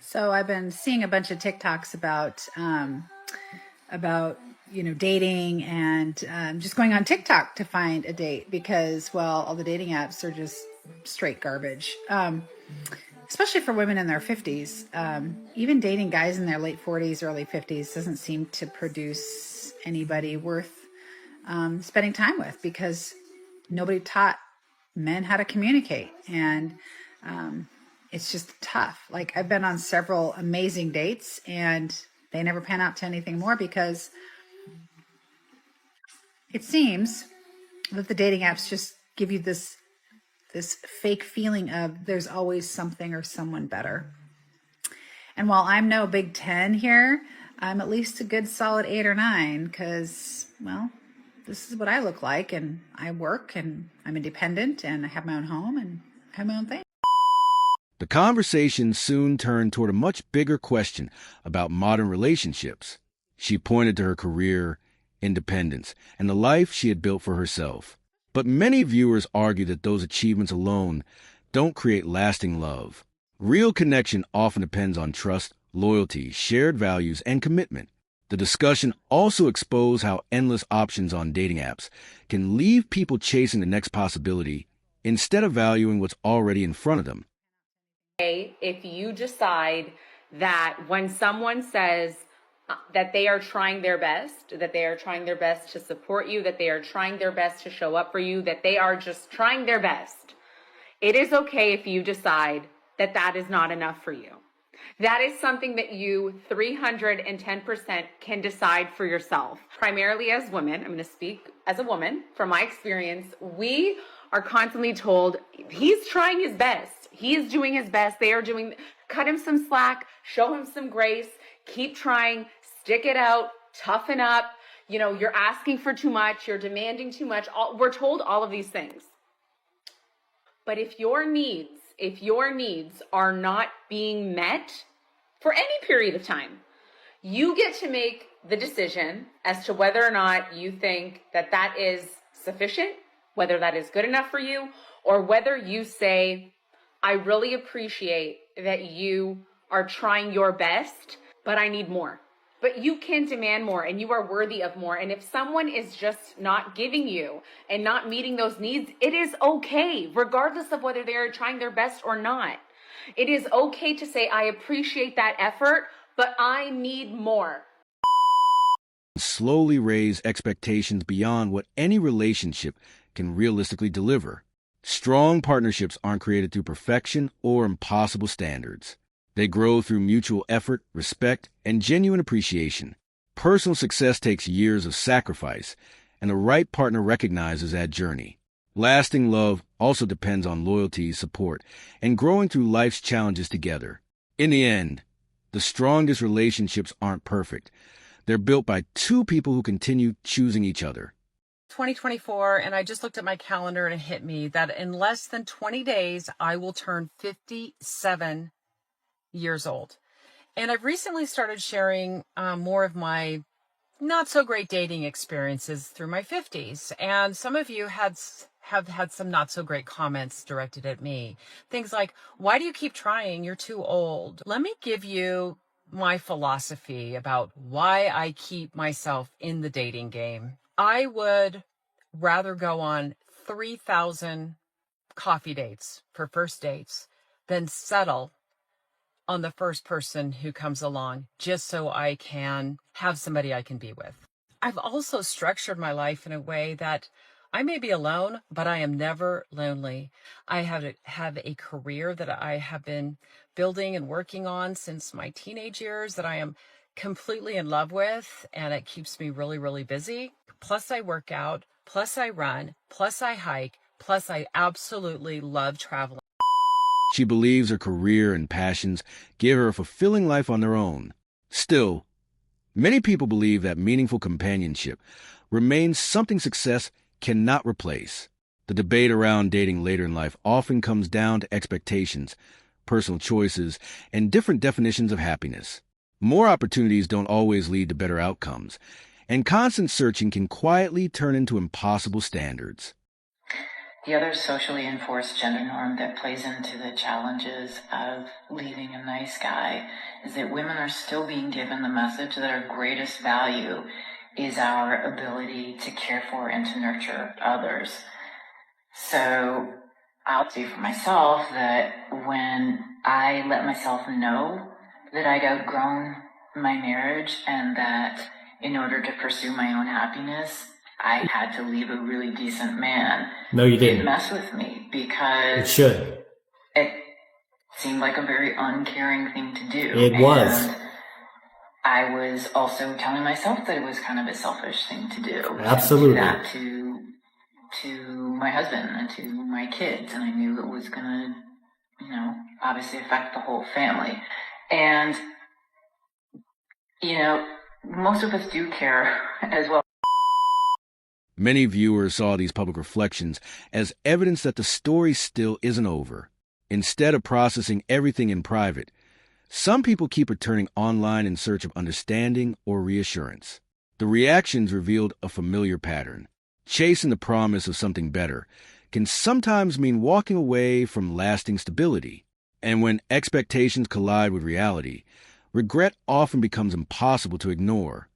So I've been seeing a bunch of TikToks about dating and just going on TikTok to find a date because all the dating apps are just straight garbage. Especially for women in their 50s. Even dating guys in their late 40s, early 50s doesn't seem to produce anybody worth spending time with because nobody taught men how to communicate. And it's just tough. Like, I've been on several amazing dates and they never pan out to anything more because it seems that the dating apps just give you this fake feeling of there's always something or someone better. And while I'm no Big 10 here, I'm at least a good solid 8 or 9 because, this is what I look like, and I work and I'm independent and I have my own home and I have my own thing. The conversation soon turned toward a much bigger question about modern relationships. She pointed to her career, independence, and the life she had built for herself. But many viewers argue that those achievements alone don't create lasting love. Real connection often depends on trust, loyalty, shared values, and commitment. The discussion also exposed how endless options on dating apps can leave people chasing the next possibility instead of valuing what's already in front of them. If you decide that when someone says that they are trying their best, that they are trying their best to support you, that they are trying their best to show up for you, that they are just trying their best, it is okay if you decide that that is not enough for you. That is something that you 310% can decide for yourself. Primarily as women, I'm going to speak as a woman from my experience, we are constantly told he's trying his best. He is doing his best. Cut him some slack, show him some grace, keep trying, stick it out, toughen up. You're asking for too much. You're demanding too much. We're told all of these things. But if your needs are not being met for any period of time, you get to make the decision as to whether or not you think that that is sufficient, whether that is good enough for you, or whether you say, I really appreciate that you are trying your best, but I need more. But you can demand more and you are worthy of more. And if someone is just not giving you and not meeting those needs, it is okay, regardless of whether they're trying their best or not. It is okay to say, I appreciate that effort, but I need more. Slowly raise expectations beyond what any relationship can realistically deliver. Strong partnerships aren't created through perfection or impossible standards. They grow through mutual effort, respect, and genuine appreciation. Personal success takes years of sacrifice, and the right partner recognizes that journey. Lasting love also depends on loyalty, support, and growing through life's challenges together. In the end, the strongest relationships aren't perfect. They're built by two people who continue choosing each other. 2024, and I just looked at my calendar and it hit me that in less than 20 days, I will turn 57 years old. And I've recently started sharing more of my not so great dating experiences through my 50s. And some of you have had some not so great comments directed at me. Things like, why do you keep trying? You're too old. Let me give you my philosophy about why I keep myself in the dating game. I would rather go on 3,000 coffee dates for first dates than settle on the first person who comes along just so I can have somebody I can be with. I've also structured my life in a way that I may be alone, but I am never lonely. I have a career that I have been building and working on since my teenage years that I am completely in love with, and it keeps me really, really busy. Plus I work out, plus I run, plus I hike, plus I absolutely love traveling. She believes her career and passions give her a fulfilling life on their own. Still, many people believe that meaningful companionship remains something success cannot replace. The debate around dating later in life often comes down to expectations, personal choices, and different definitions of happiness. More opportunities don't always lead to better outcomes, and constant searching can quietly turn into impossible standards. The other socially enforced gender norm that plays into the challenges of leaving a nice guy is that women are still being given the message that our greatest value is our ability to care for and to nurture others. So I'll say for myself that when I let myself know that I'd outgrown my marriage and that in order to pursue my own happiness, I had to leave a really decent man. No, you It didn't. messed with me It because should. it seemed like a very uncaring thing to do. It was. And I was also telling myself that it was kind of a selfish thing to do. Absolutely. To do that to my husband and to my kids. And I knew it was going to, obviously affect the whole family. And, most of us do care as well. Many viewers saw these public reflections as evidence that the story still isn't over. Instead of processing everything in private, some people keep returning online in search of understanding or reassurance. The reactions revealed a familiar pattern. Chasing the promise of something better can sometimes mean walking away from lasting stability. And when expectations collide with reality, regret often becomes impossible to ignore.